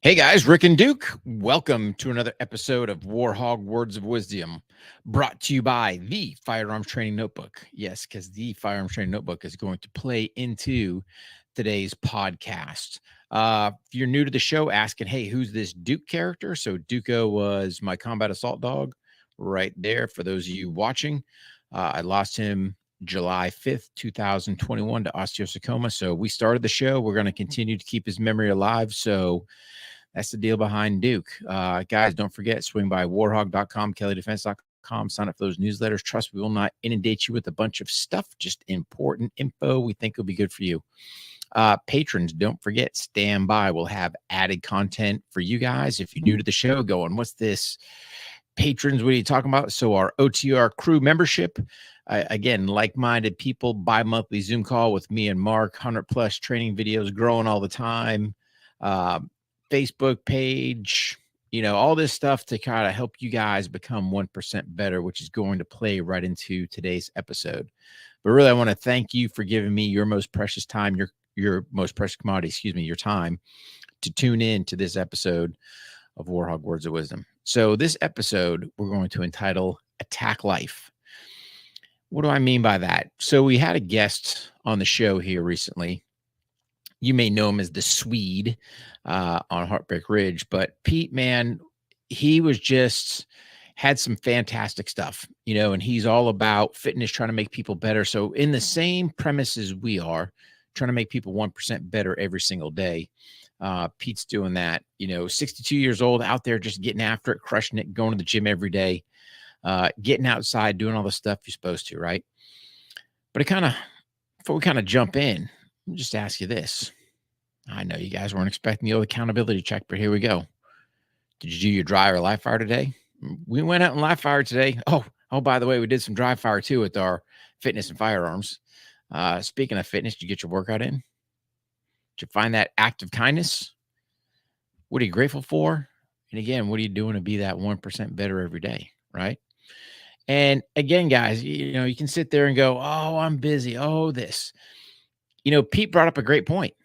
Hey guys, Rick and Duke. Welcome to another episode of Hogg Words of Wisdom, brought to you by the Firearms Training Notebook. Yes, because the Firearms Training Notebook is going to play into today's podcast. If you're new to the show, asking, hey, who's this Duke character? So Duco was my combat assault dog right there. For those of you watching, I lost him July 5th, 2021 to osteosarcoma. So we started the show. We're going to continue to keep his memory alive. So that's the deal behind Duke. Guys, don't forget, swing by warhog.com, kelleydefense.com, sign up for those newsletters. Trust we will not inundate you with a bunch of stuff, just important info we think will be good for you. Patrons, don't forget, stand by. We'll have added content for you guys. If you're new to the show, going, what's this? Patrons, what are you talking about? So our OTR crew membership, again, like-minded people, bi-monthly Zoom call with me and Mark, 100+ training videos growing all the time. Facebook page, all this stuff to kind of help you guys become 1% better, which is going to play right into today's episode. But really, I want to thank you for giving me your most precious time, your most precious commodity, your time to tune in to this episode of Warhog Words of Wisdom. So this episode, we're going to entitle Attack Life. What do I mean by that? So we had a guest on the show here recently. You may know him as the Swede on Heartbreak Ridge, but Pete, man, he was just had some fantastic stuff, and he's all about fitness, trying to make people better. So in the same premise as we are, trying to make people 1% better every single day. Pete's doing that, 62 years old, out there just getting after it, crushing it, going to the gym every day, getting outside, doing all the stuff you're supposed to, right? But before we kind of jump in, let me just ask you this. I know you guys weren't expecting the old accountability check, but here we go. Did you do your dry or live fire today? We went out and live fire today. Oh, by the way, we did some dry fire too with our fitness and firearms. Speaking of fitness, did you get your workout in? Did you find that act of kindness? What are you grateful for? And again, what are you doing to be that 1% better every day, right? And again, guys, you can sit there and go, oh, I'm busy. Oh, this. Pete brought up a great point.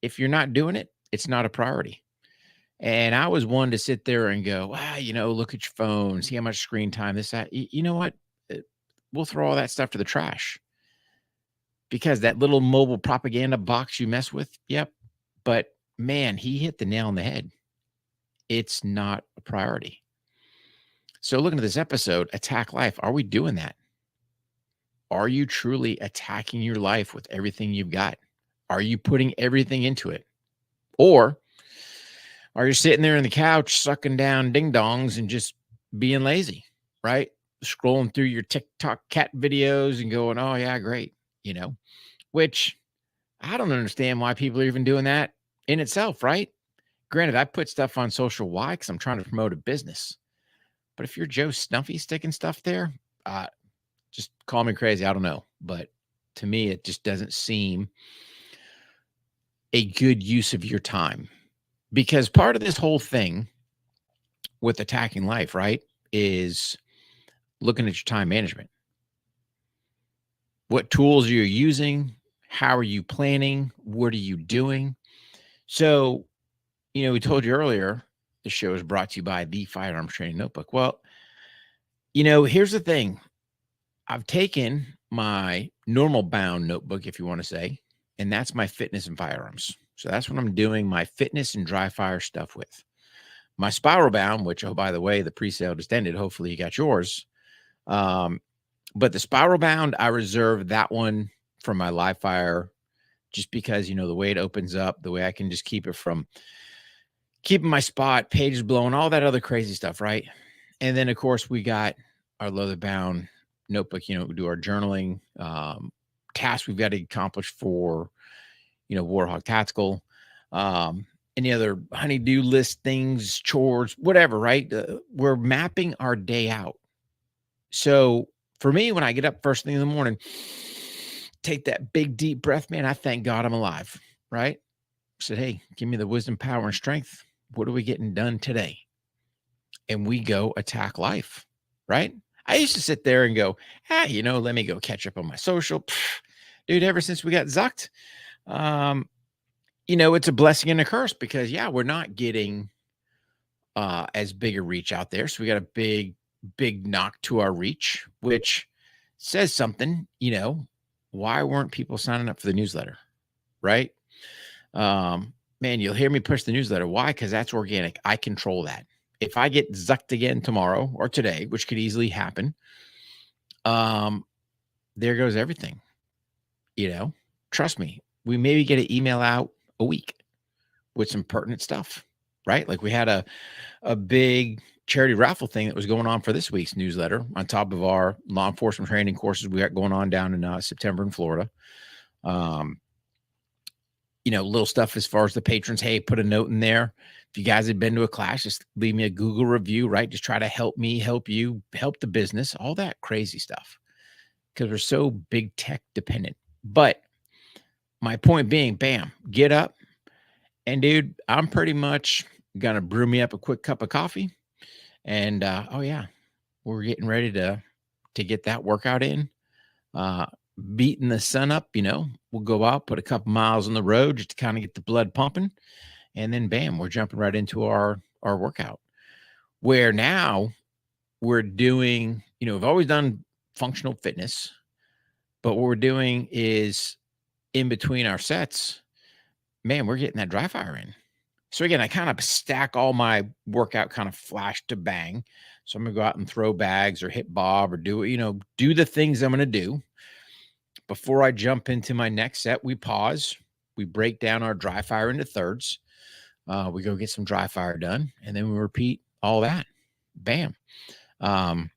If you're not doing it, it's not a priority. And I was one to sit there and go, look at your phone, see how much screen time, this, that. You know what? We'll throw all that stuff to the trash. Because that little mobile propaganda box you mess with, yep. But man, he hit the nail on the head. It's not a priority. So looking at this episode, Attack Life, are we doing that? Are you truly attacking your life with everything you've got? Are you putting everything into it? Or are you sitting there on the couch sucking down ding dongs and just being lazy, right? Scrolling through your TikTok cat videos and going, oh, yeah, great, which I don't understand why people are even doing that in itself, right? Granted, I put stuff on social. Why? Because I'm trying to promote a business. But if you're Joe Snuffy sticking stuff there, just call me crazy. I don't know. But to me, it just doesn't seem a good use of your time. Because part of this whole thing with attacking life, right, is looking at your time management. What tools are you using? How are you planning? What are you doing? So, we told you earlier, the show is brought to you by the Firearms Training Notebook. Well, here's the thing. I've taken my normal bound notebook, if you want to say, and that's my fitness and firearms. So that's what I'm doing my fitness and dry fire stuff with. My spiral bound, which, oh, by the way, the pre-sale just ended. Hopefully you got yours. But the spiral bound, I reserve that one for my live fire just because, the way it opens up, the way I can just keep it from keeping my spot, pages blowing, all that other crazy stuff, right? And then, of course, we got our leather bound notebook, we do our journaling, tasks we've got to accomplish for, Warhog Tactical, any other honeydew list things, chores, whatever, right? We're mapping our day out. So for me, when I get up first thing in the morning, take that big, deep breath, man, I thank God I'm alive, right? I said, hey, give me the wisdom, power, and strength. What are we getting done today? And we go attack life, right? I used to sit there and go, let me go catch up on my social. Dude, ever since we got zucked, it's a blessing and a curse because we're not getting as big a reach out there. So we got a big knock to our reach, which says something, why weren't people signing up for the newsletter? Right? Man, you'll hear me push the newsletter. Why? Because that's organic. I control that. If I get zucked again tomorrow or today, which could easily happen, there goes everything. Trust me, we maybe get an email out a week with some pertinent stuff, right? Like we had a big charity raffle thing that was going on for this week's newsletter on top of our law enforcement training courses we got going on down in September in Florida. Little stuff as far as the patrons. Hey, put a note in there. If you guys had been to a class, just leave me a Google review, right? Just try to help me, help you, help the business, all that crazy stuff. Because we're so big tech dependent. But my point being, bam, get up. And dude, I'm pretty much going to brew me up a quick cup of coffee. And we're getting ready to get that workout in. Beating the sun up, we'll go out, put a couple miles on the road just to kind of get the blood pumping. And then bam, we're jumping right into our workout. Where now we're doing, we've always done functional fitness, but what we're doing is in between our sets, man, we're getting that dry fire in. So again, I kind of stack all my workout kind of flash to bang. So I'm gonna go out and throw bags or hit Bob or do the things I'm gonna do. Before I jump into my next set, we pause. We break down our dry fire into thirds. We go get some dry fire done, and then we repeat all that. Bam. Once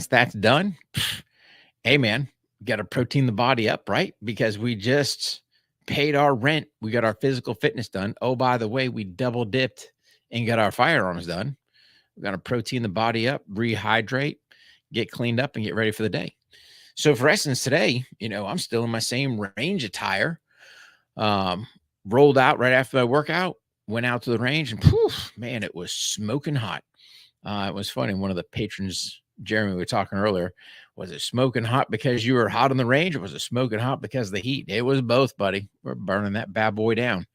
that's done, hey man, got to protein the body up, right? Because we just paid our rent. We got our physical fitness done. Oh, by the way, we double dipped and got our firearms done. We got to protein the body up, rehydrate, get cleaned up, and get ready for the day. So for instance, today, I'm still in my same range attire. Rolled out right after my workout, went out to the range, and poof, man, it was smoking hot. It was funny. One of the patrons, Jeremy, we were talking earlier, was it smoking hot because you were hot on the range, or was it smoking hot because of the heat? It was both, buddy. We're burning that bad boy down.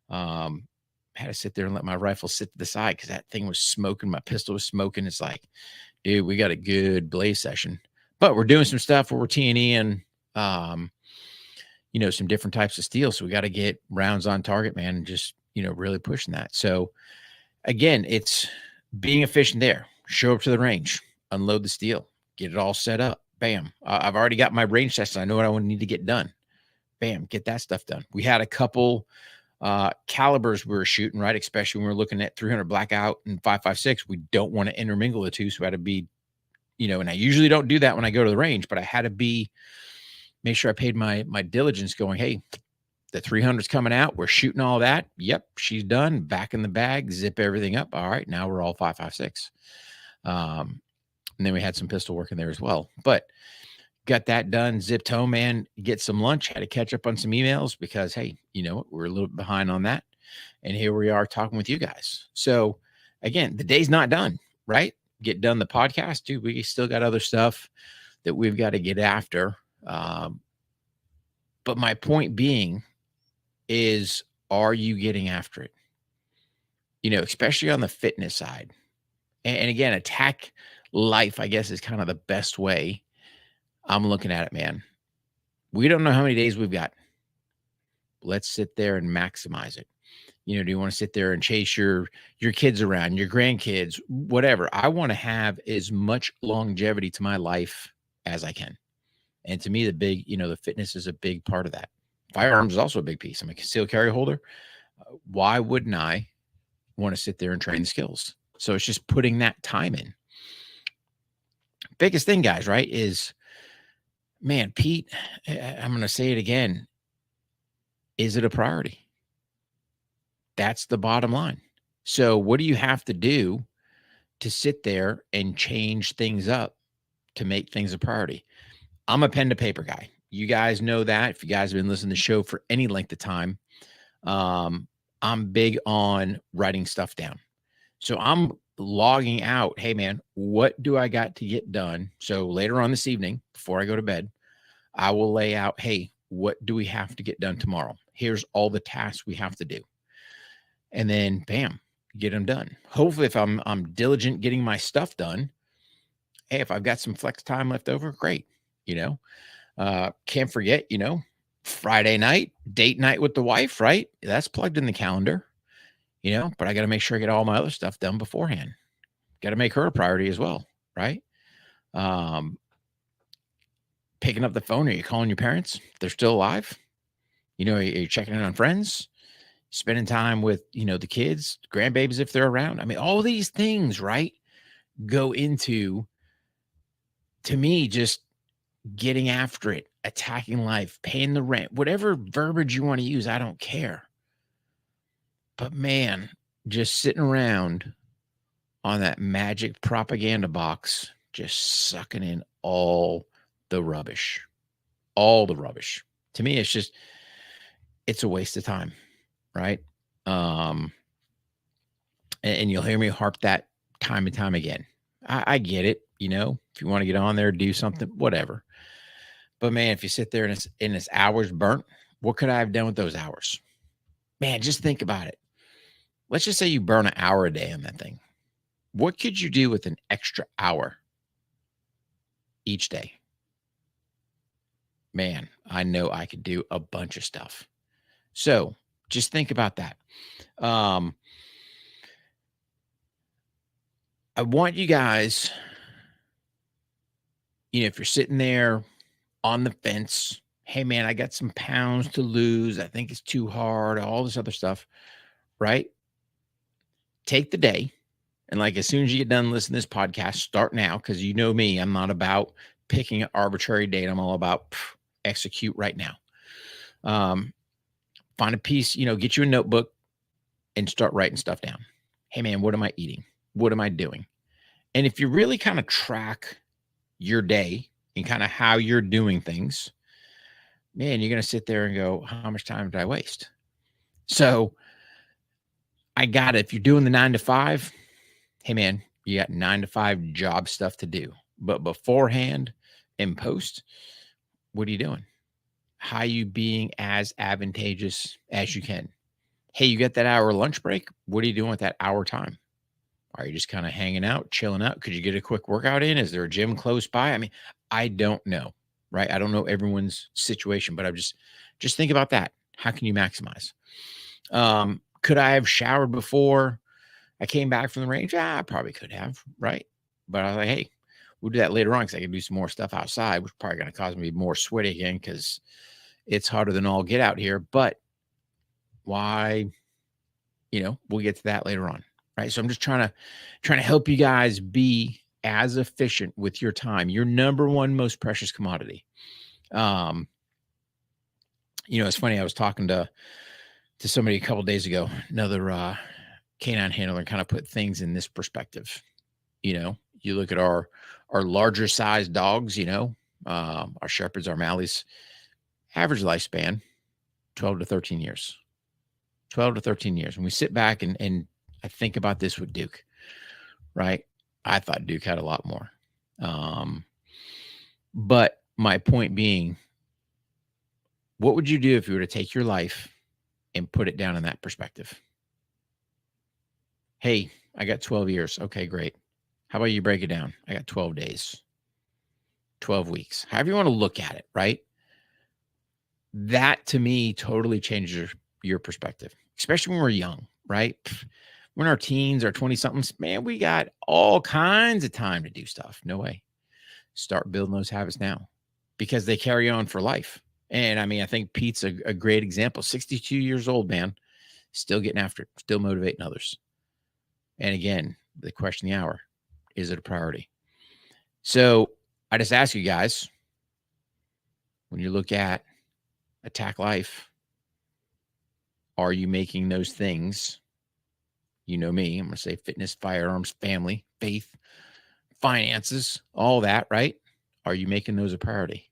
Had to sit there and let my rifle sit to the side because that thing was smoking. My pistol was smoking. It's like, dude, we got a good blaze session. But we're doing some stuff where we're T&E and, some different types of steel. So we got to get rounds on target, man, and just, really pushing that. So again, it's being efficient there. Show up to the range, unload the steel, get it all set up. Bam. I've already got my range test. I know what I need to get done. Bam, get that stuff done. We had a couple calibers we were shooting, right? Especially when we're looking at 300 blackout and 5.56. We don't want to intermingle the two. So we had to be, and I usually don't do that when I go to the range, but I had to make sure I paid my diligence going, hey, the 300's coming out. We're shooting all that. Yep, she's done. Back in the bag, zip everything up. All right, now we're all 5.56. And then we had some pistol work in there as well. But got that done, zipped home, man, get some lunch, had to catch up on some emails because, hey, we're a little bit behind on that. And here we are talking with you guys. So again, the day's not done, right? Get done the podcast, dude. We still got other stuff that we've got to get after. But my point being is, are you getting after it? Especially on the fitness side. And again, attack life, I guess, is kind of the best way I'm looking at it, man. We don't know how many days we've got. Let's sit there and maximize it. Do you want to sit there and chase your kids around, your grandkids, whatever? I want to have as much longevity to my life as I can. And to me, the fitness is a big part of that. Firearms is also a big piece. I'm a concealed carry holder. Why wouldn't I want to sit there and train the skills? So it's just putting that time in. Biggest thing, guys, right, is, man, Pete, I'm going to say it again. Is it a priority? That's the bottom line. So what do you have to do to sit there and change things up to make things a priority? I'm a pen to paper guy. You guys know that. If you guys have been listening to the show for any length of time, I'm big on writing stuff down. So I'm logging out, hey man, what do I got to get done? So later on this evening, before I go to bed, I will lay out, hey, what do we have to get done tomorrow? Here's all the tasks we have to do. And then bam, get them done. Hopefully if I'm diligent getting my stuff done, hey, if I've got some flex time left over, great. Can't forget, Friday night, date night with the wife, right? That's plugged in the calendar, but I got to make sure I get all my other stuff done beforehand. Got to make her a priority as well, right? Picking up the phone, are you calling your parents? They're still alive. Are you checking in on friends, spending time with, the kids, grandbabies, if they're around. I mean, all these things, right, go into, to me, just getting after it, attacking life, paying the rent, whatever verbiage you want to use. I don't care. But man, just sitting around on that magic propaganda box, just sucking in all the rubbish. To me, it's a waste of time, right? And you'll hear me harp that time and time again. I get it, if you want to get on there, do something, whatever. But man, if you sit there and it's hours burnt, what could I have done with those hours? Man, just think about it. Let's just say you burn an hour a day on that thing. What could you do with an extra hour each day? Man, I know I could do a bunch of stuff. So just think about that. I want you guys, if you're sitting there on the fence, hey man, I got some pounds to lose. I think it's too hard, all this other stuff, right? Take the day. And like, as soon as you get done listening to this podcast, start now. Cause you know me, I'm not about picking an arbitrary date. I'm all about execute right now. Find a piece, get you a notebook and start writing stuff down. Hey man, what am I eating? What am I doing? And if you really kind of track your day and kind of how you're doing things, man, you're going to sit there and go, how much time did I waste? So I got it. If you're doing the 9 to 5, hey man, you got 9 to 5 job stuff to do. But beforehand and post, what are you doing? How are you being as advantageous as you can? Hey, you got that hour lunch break. What are you doing with that hour time? Are you just kind of hanging out, chilling out? Could you get a quick workout in? Is there a gym close by? I mean, I don't know, right? I don't know everyone's situation, but I'm just think about that. How can you maximize? Could I have showered before I came back from the range? I probably could have, right? But I was like, hey, we'll do that later on because I can do some more stuff outside, which is probably going to cause me more sweaty again because it's hotter than all get out here. But why? We'll get to that later on. Right. So I'm just trying to help you guys be as efficient with your time, your number one most precious commodity. It's funny. I was talking to somebody a couple of days ago, another canine handler, kind of put things in this perspective. You look at our larger size dogs, our Shepherds, our Malleys, average lifespan, 12 to 13 years. 12 to 13 years. When we sit back and I think about this with Duke, right? I thought Duke had a lot more. But my point being, what would you do if you were to take your life and put it down in that perspective? Hey, I got 12 years. Okay, great. How about you break it down? I got 12 days, 12 weeks, however you want to look at it, right? That to me totally changes your perspective, especially when we're young, right? When our teens, our 20 somethings, man, we got all kinds of time to do stuff. No way. Start building those habits now because they carry on for life. And I mean, I think Pete's a great example. 62 years old, man, still getting after it, still motivating others. And again, the question of the hour, is it a priority? So I just ask you guys, when you look at attack life, are you making those things? You know me, I'm going to say fitness, firearms, family, faith, finances, all that, right? Are you making those a priority?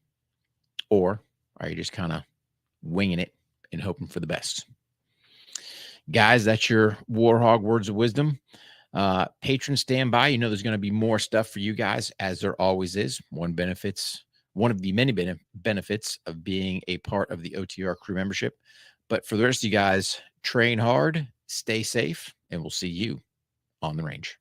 Or are you just kind of winging it and hoping for the best? Guys, that's your Warhog Words of Wisdom. Patrons, stand by. There's going to be more stuff for you guys, as there always is. One of the many benefits of being a part of the OTR crew membership. But for the rest of you guys, train hard, stay safe, and we'll see you on the range.